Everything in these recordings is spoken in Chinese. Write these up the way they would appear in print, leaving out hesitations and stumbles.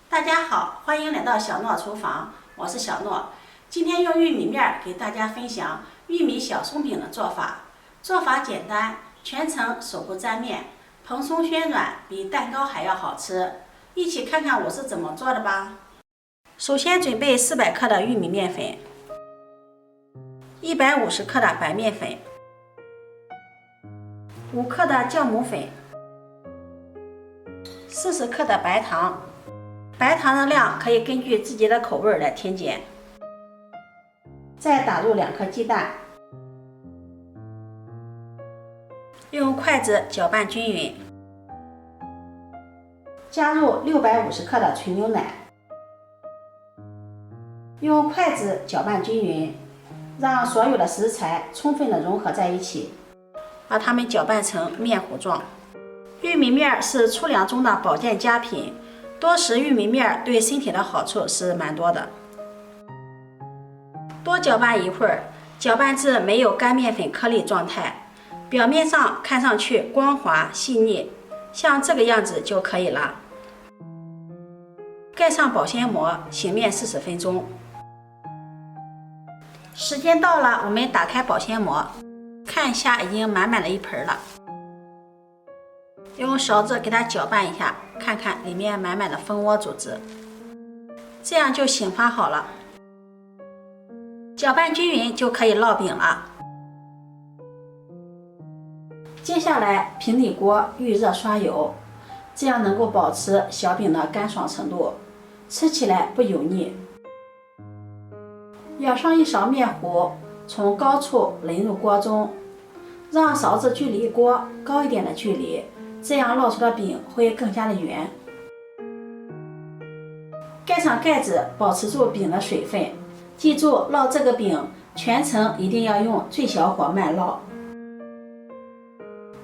大家好，欢迎来到小诺厨房，我是小诺。今天用玉米面给大家分享玉米小松饼的做法。做法简单，全程手不沾面，蓬松暄软，比蛋糕还要好吃。一起看看我是怎么做的吧。首先准备400克的玉米面粉，150克的白面粉，5克的酵母粉，40克的白糖。白糖的量可以根据自己的口味来添减。再打入2颗鸡蛋，用筷子搅拌均匀，加入650克的纯牛奶，用筷子搅拌均匀，让所有的食材充分的融合在一起，把它们搅拌成面糊状。玉米面是粗粮中的保健佳品，多食玉米面对身体的好处是蛮多的。多搅拌一会儿，搅拌至没有干面粉颗粒状态，表面上看上去光滑细腻，像这个样子就可以了。盖上保鲜膜，醒面40分钟。时间到了，我们打开保鲜膜，看一下已经满满的一盆了。用勺子给它搅拌一下，看看里面满满的蜂窝组织，这样就醒发好了。搅拌均匀就可以烙饼了。接下来平底锅预热刷油，这样能够保持小饼的干爽程度，吃起来不油腻。舀上一勺面糊，从高处淋入锅中，让勺子距离锅高一点的距离，这样烙出的饼会更加的圆。盖上盖子，保持住饼的水分。记住，烙这个饼全程一定要用最小火慢烙。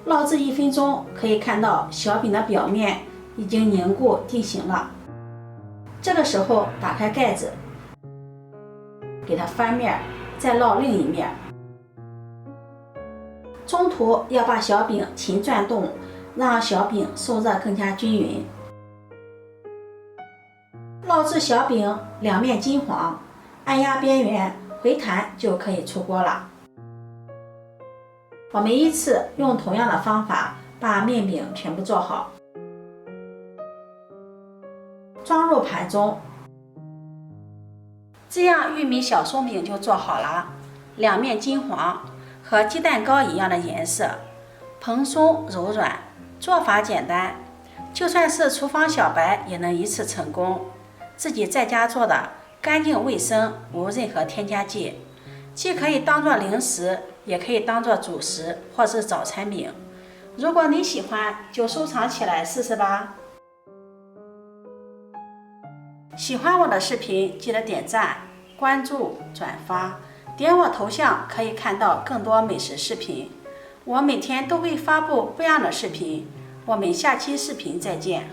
烙制1分钟，可以看到小饼的表面已经凝固定型了。这个时候打开盖子，给它翻面，再烙另一面。中途要把小饼勤转动，让小饼受热更加均匀。烙制小饼两面金黄，按压边缘回弹就可以出锅了。我们依次用同样的方法把面饼全部做好，装入盘中。这样玉米小松饼就做好了，两面金黄，和鸡蛋糕一样的颜色，蓬松柔软，做法简单，就算是厨房小白也能一次成功。自己在家做的干净卫生，无任何添加剂，既可以当做零食，也可以当做主食或是早餐饼。如果你喜欢，就收藏起来试试吧。喜欢我的视频，记得点赞、关注、转发，点我头像可以看到更多美食视频。我每天都会发布不一样的视频，我们下期视频再见。